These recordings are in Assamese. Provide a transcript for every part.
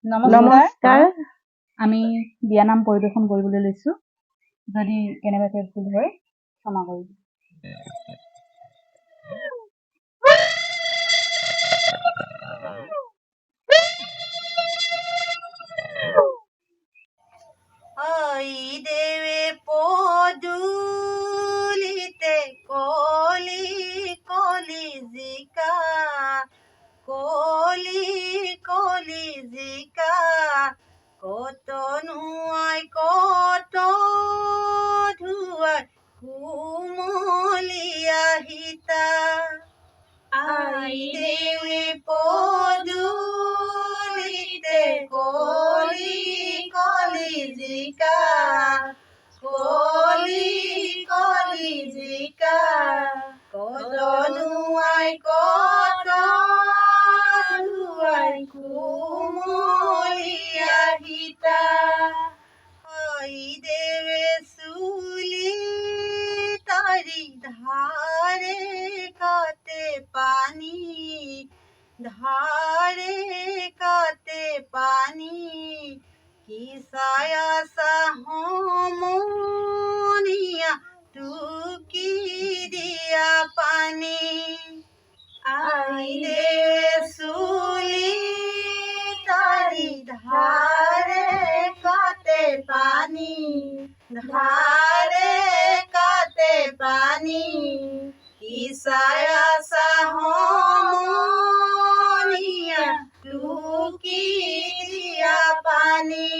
নমস্কাৰ। আমি বিয়ানাম পৰিৱেশন কৰিবলৈ লৈছোঁ। যদি কেনেবাকৈ ভুল হয় ক্ষমা কৰিব। দেৱে পদূলিতে কলি কলি জিকা, কলি কলি জিকা, কত নোয়াই কত ধুৱাই কুমলীয়া সীতা। আই দেৱে পদূলিতে কলি কলি জিকা, কলি কলি জিকা, কত নোয়াই কত ধুৱাই কুমলীয়া সীতা। আই দেৱে চুলি তাৰি ধাৰে কাটে পানী, ধাৰে কাটে পানী, কি ছায়া সমনীয়া টুকি দিয়া পানী। আই দেৱে চুলি তাৰি ধাৰে কাটে পানী, ধাৰে কাটে পানী, কি ছায়া সমনীয়া টুকি দিয়া পানী।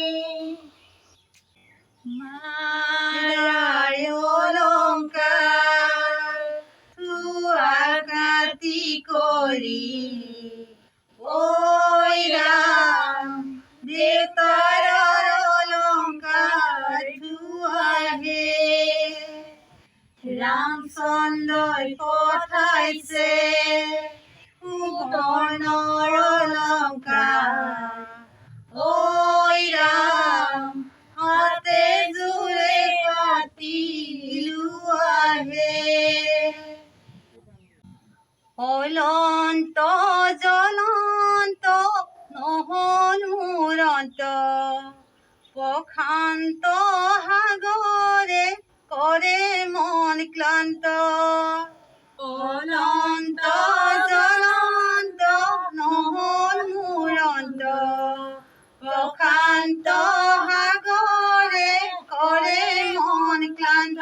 মায়াৰ অলংকাৰ থোৱা কাটি কৰি, ঐ ৰাম দেউতাৰ অলংকাৰ থোৱাহে। ৰামচন্দ্ৰই পঠাইছে সুবৰ্ণৰ অলংকাৰ, ঐ ৰাম হাতে জোৰে কাটি লোৱাহে। অনন্ত জ্বলন্ত নহল মুৰন্ত, প্ৰশান্ত সাগৰে কৰে মন ক্লান্ত। অনন্ত জ্বলন্ত নহল মুৰন্ত, প্ৰশান্ত সাগৰে কৰে মন ক্লান্ত।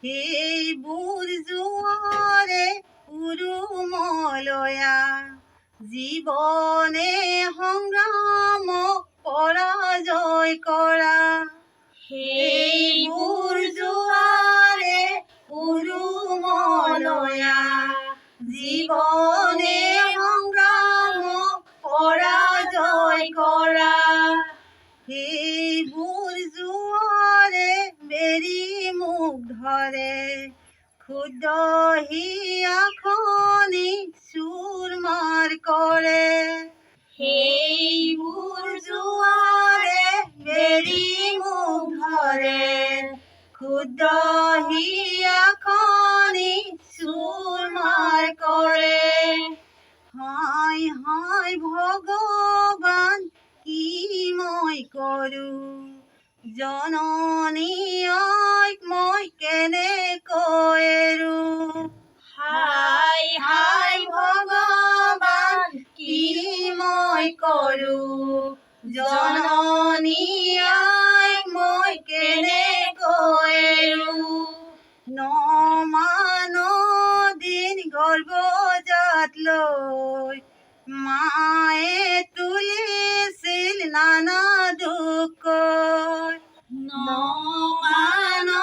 সেইবোৰ জোৱাৰে উৰুমলয়া, জীৱনে সংগ্ৰাম পৰাজয় কৰা। সেইবোৰ জোৱাৰে উৰুমলয়া, জীৱনে সংগ্ৰাম পৰাজয় কৰা। সেইবোৰ জোৱাৰে বেৰি মুখ ধৰে, ক্ষুদ্ৰ হিয়াখনি চুৰমাৰ কৰে। সেইবোৰ জোৱাৰে বেৰি মুখ ধৰে, ক্ষুদ্ৰ হিয়াখনি চুৰমাৰ কৰে। হায় হায় ভগৱান কি মই কৰোঁ, জননী আইক মই কেনেকৈ এৰোঁ। হায় হায় ভগৱান কি মই কৰোঁ, জননী আইক মই কেনেকৈ এৰোঁ। 9 মাহ 9 দিন গৰ্ভজাত লৈ মায়ে তুলিছিল নানা দুখ। 9 মাহ 9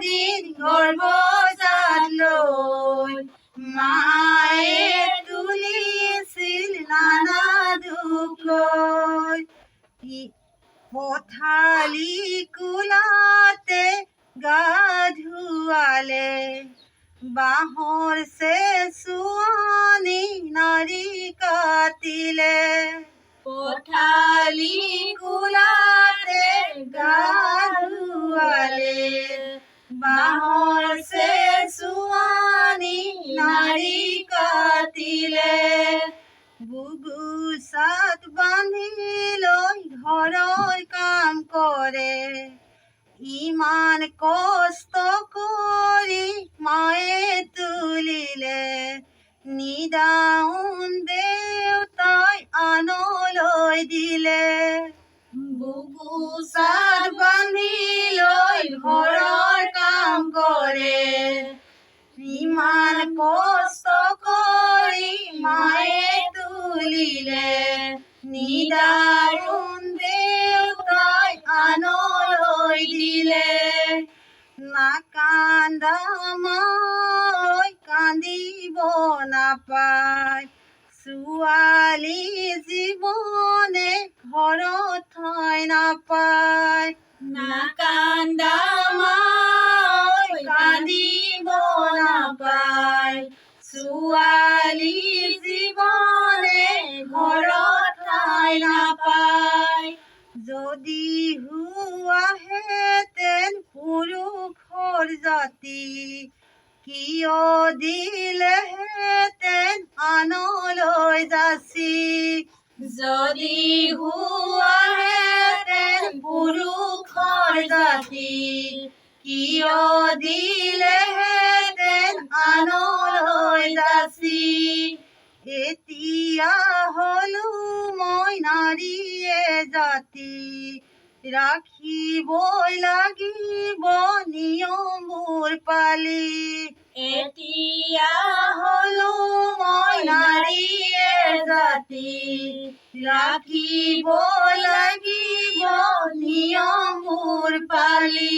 দিন গৰ্ভজাত লৈ মায়ে তুলিছিল নানা দুখ। পথালি কোলাতে গা ধুৱালে, বাঁহৰ চেচুৱনি নাৰি কাটিলে। পথালি কোলাতে গা ধুৱালে, বাঁহৰ চেচুৱনি নাৰি কাটিলে। বুগুচাত বান্ধি লৈ ঘৰৰ কাম কৰে ইমান কষ্ট কৰি মায়ে তুলিলে নিদাউন দেউতাই আনলৈ দিলে বুগুচাত বান্ধি লৈ ঘৰৰ কাম কৰে ইমান কষ্ট কৰি মায়ে তুলিলে নিদাৰুণ দেউতাই আনলৈ দিলে নাকান্দা মই কান্দিব নাপায় ছোৱালী জীৱনে ঘৰত ঠাই নাপায় নাকান্দা মই কান্দিব নাপায় ছোৱালী জীৱনে ঘৰত ঠাই নাপায় যদি হোৱাহেঁতেন পুৰুষৰ জাতি কিয় দিলেহেঁতেন আনলৈ যাচি যদি হোৱাহেঁতেন পুৰুষৰ জাতি কিয় দিলেহেঁতেন আনলৈ যাচি এতিয়া হলো মই নাৰীয়ে জাতি ৰাখিবই লাগিব নিয়মবোৰ পালি এতিয়া হলো মই নাৰীয়ে জাতি ৰাখিব লাগিব নিয়মবোৰ পালি